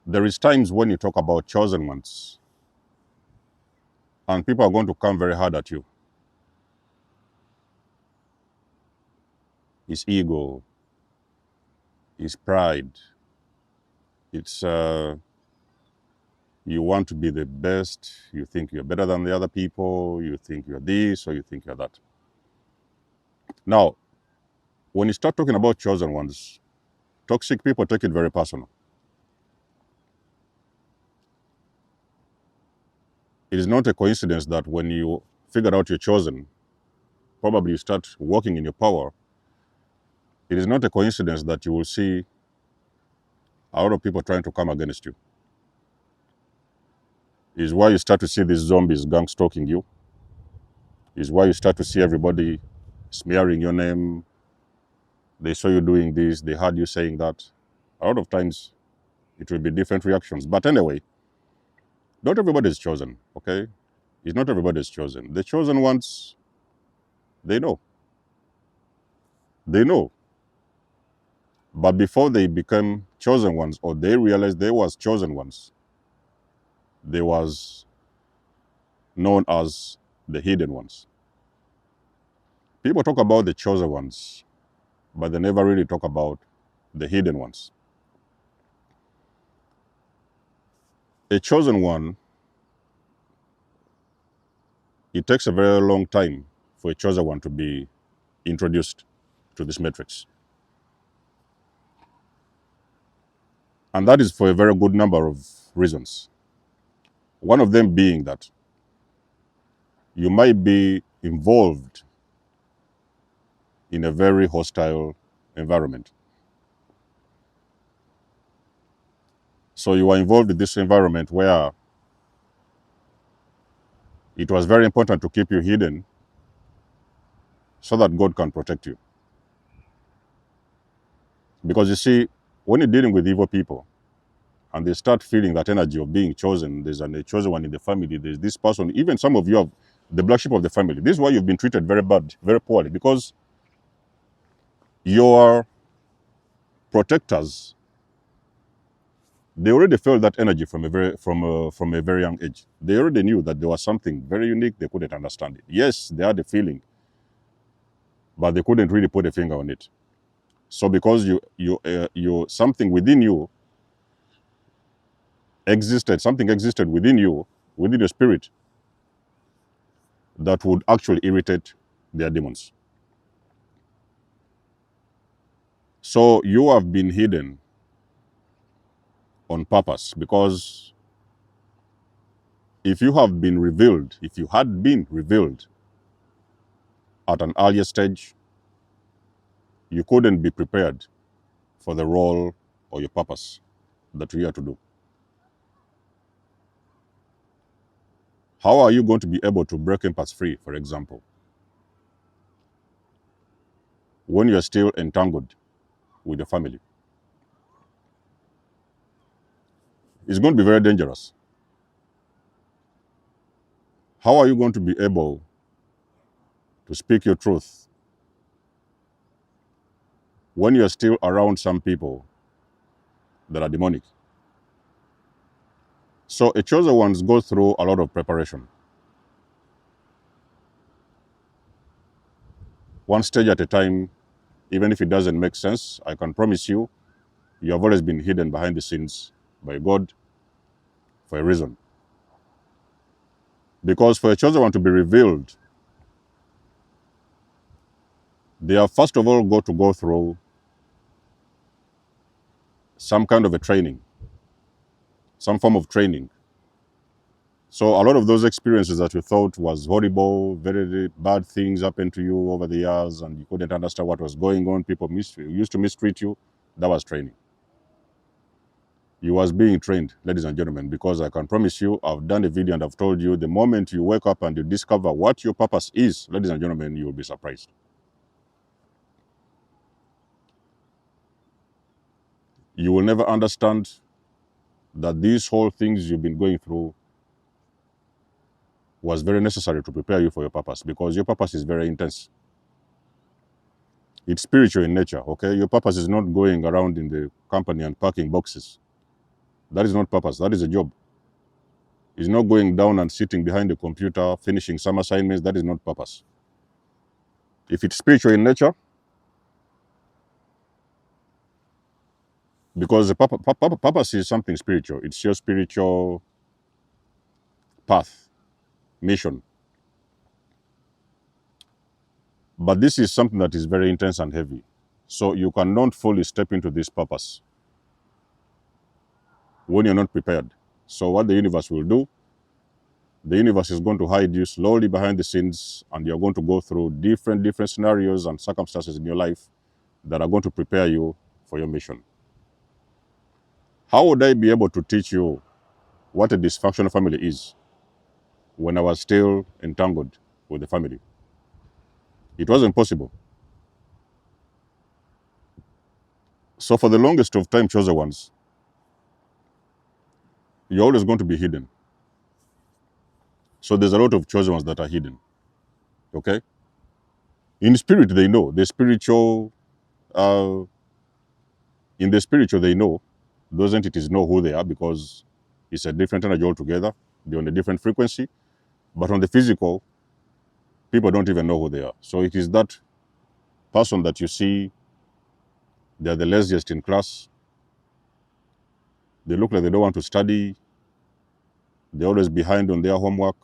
There is times when you talk about chosen ones, and people are going to come very hard at you. It's ego, it's pride, it's you want to be the best, you think you're better than the other people, you think you're this or you think you're that. Now, when you start talking about chosen ones, toxic people take it very personal. It is not a coincidence that when you figure out you're chosen, probably you start working in your power. It is not a coincidence that you will see a lot of people trying to come against you. It is why you start to see these zombies gang stalking you. It is why you start to see everybody smearing your name. They saw you doing this, they heard you saying that. A lot of times it will be different reactions. But anyway, not everybody is chosen, okay? It's not everybody is chosen. The chosen ones, they know. They know. But before they become chosen ones, or they realized they was chosen ones, they was known as the hidden ones. People talk about the chosen ones, but they never really talk about the hidden ones. A chosen one, it takes a very long time for a chosen one to be introduced to this matrix. And that is for a very good number of reasons. One of them being that you might be involved in a very hostile environment. So you are involved in this environment where it was very important to keep you hidden so that God can protect you. Because you see, when you're dealing with evil people and they start feeling that energy of being chosen, there's a chosen one in the family, there's this person, even some of you have the black sheep of the family. This is why you've been treated very bad, very poorly, because your protectors, they already felt that energy from a very young age. They already knew that there was something very unique. They couldn't understand it. Yes, they had a feeling, but they couldn't really put a finger on it. So because you something within you existed, something existed within you, within your spirit, that would actually irritate their demons. So you have been hidden on purpose, because if you had been revealed at an earlier stage, you couldn't be prepared for the role or your purpose that you are to do. How are you going to be able to break empaths free, for example, when you're still entangled with your family? It's going to be very dangerous. How are you going to be able to speak your truth when you're still around some people that are demonic? So a chosen ones go through a lot of preparation. One stage at a time, even if it doesn't make sense, I can promise you, you have always been hidden behind the scenes by God for a reason. Because for a chosen one to be revealed, they have first of all got to go through some kind of a training, some form of training. So a lot of those experiences that you thought was horrible, very bad things happened to you over the years and you couldn't understand what was going on, people used to mistreat you, that was training. You was being trained, ladies and gentlemen, because I can promise you, I've done a video and I've told you, the moment you wake up and you discover what your purpose is, ladies and gentlemen, you will be surprised. You will never understand that these whole things you've been going through was very necessary to prepare you for your purpose, because your purpose is very intense. It's spiritual in nature, okay? Your purpose is not going around in the company and packing boxes. That is not purpose. That is a job. It's not going down and sitting behind the computer, finishing some assignments. That is not purpose. If it's spiritual in nature, because the purpose is something spiritual. It's your spiritual path, mission. But this is something that is very intense and heavy. So you cannot fully step into this purpose when you're not prepared. So what the universe will do, the universe is going to hide you slowly behind the scenes, and you're going to go through different scenarios and circumstances in your life that are going to prepare you for your mission. How would I be able to teach you what a dysfunctional family is when I was still entangled with the family? It wasn't possible. So for the longest of time, chosen ones, you're always going to be hidden. So there's a lot of chosen ones that are hidden. Okay? In spirit, they know. In the spiritual, they know. Those entities know who they are because it's a different energy altogether. They're on a different frequency. But on the physical, people don't even know who they are. So it is that person that you see, they're the laziest in class. They look like they don't want to study. They're always behind on their homework.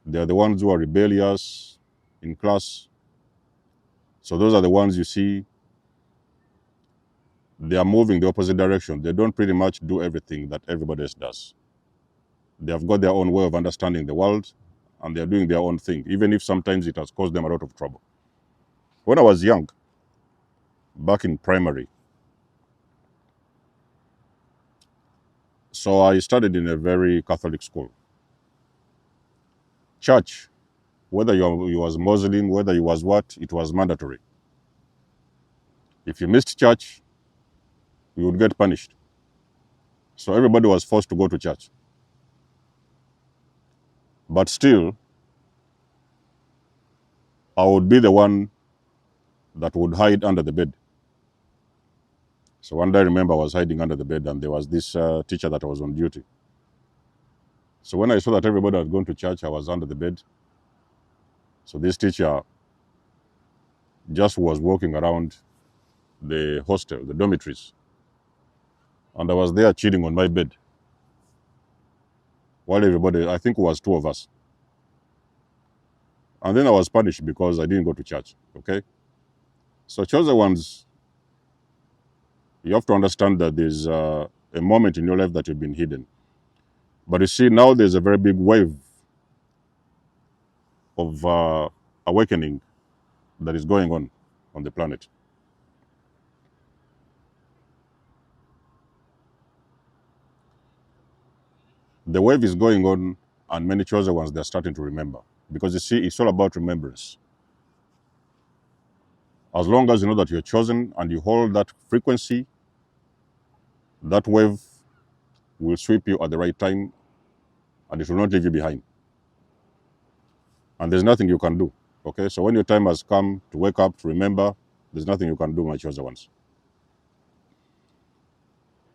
They're the ones who are rebellious in class. So those are the ones you see, they are moving the opposite direction. They don't pretty much do everything that everybody else does. They have got their own way of understanding the world, and they're doing their own thing, even if sometimes it has caused them a lot of trouble. When I was young, back in primary, so I studied in a very Catholic school. Church, whether you was Muslim, whether you was what, it was mandatory. If you missed church, you would get punished. So everybody was forced to go to church. But still, I would be the one that would hide under the bed. So one day I remember I was hiding under the bed, and there was this teacher that was on duty. So when I saw that everybody had gone to church, I was under the bed. So this teacher just was walking around the hostel, the dormitories. And I was there cheating on my bed. While everybody, I think it was two of us. And then I was punished because I didn't go to church, okay? So chosen ones, you have to understand that there's a moment in your life that you've been hidden. But you see, now there's a very big wave of awakening that is going on the planet. The wave is going on, and many chosen ones, they're starting to remember. Because you see, it's all about remembrance. As long as you know that you're chosen and you hold that frequency, that wave will sweep you at the right time, and it will not leave you behind. And there's nothing you can do. Okay, so when your time has come to wake up, to remember, there's nothing you can do, my chosen ones.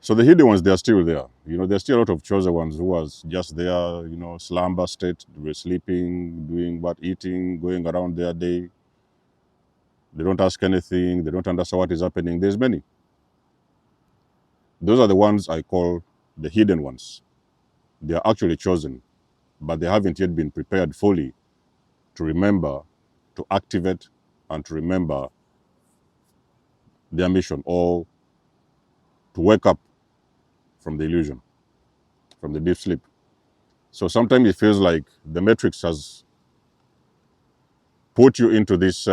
So the hidden ones, they're still there. There's still a lot of chosen ones who was just there, slumber state, they were sleeping, doing what, eating, going around their day. They don't ask anything, they don't understand what is happening. There's many. Those are the ones I call the hidden ones. They are actually chosen, but they haven't yet been prepared fully to remember, to activate, and to remember their mission, or to wake up from the illusion, from the deep sleep. So sometimes it feels like the matrix has put you into this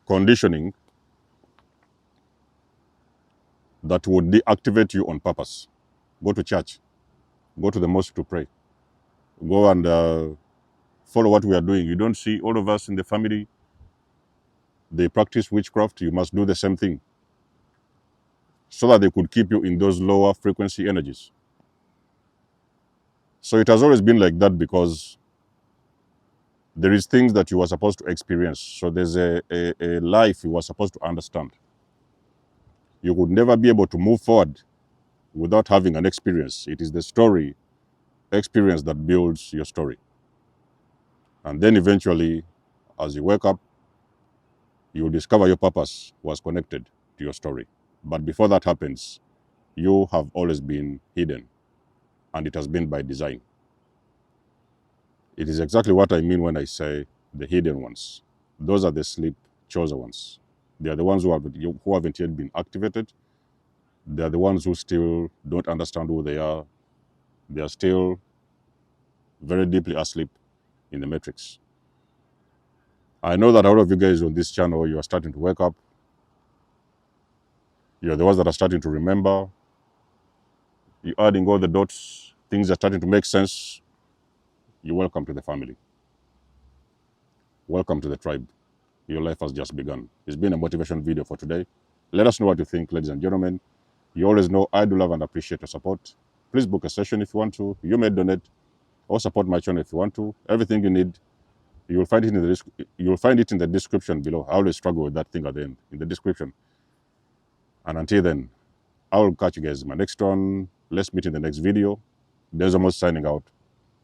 conditioning that would deactivate you on purpose. Go to church, go to the mosque to pray, go and follow what we are doing. You don't see all of us in the family, they practice witchcraft, you must do the same thing, so that they could keep you in those lower frequency energies. So it has always been like that, because There is things that you are supposed to experience. So there's a life you are supposed to understand. You would never be able to move forward without having an experience. It is the story experience that builds your story. And then eventually, as you wake up, you will discover your purpose was connected to your story. But before that happens, you have always been hidden, and it has been by design. It is exactly what I mean when I say the hidden ones. Those are the sleep chosen ones. They are the ones who haven't yet been activated. They are the ones who still don't understand who they are. They are still very deeply asleep in the matrix. I know that a lot of you guys on this channel, you are starting to wake up. You're the ones that are starting to remember. You're adding all the dots. Things are starting to make sense. You're welcome to the family. Welcome to the tribe. Your life has just begun. It's been a motivation video for today. Let us know what you think, ladies and gentlemen. You always know I do love and appreciate your support. Please book a session if you want to. You may donate or support my channel if you want to. Everything you need, you will find it in the description below. I always struggle with that thing at the end, in the description. And until then, I will catch you guys in my next one. Let's meet in the next video. There's almost signing out.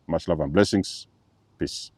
Much love and blessings. Peace.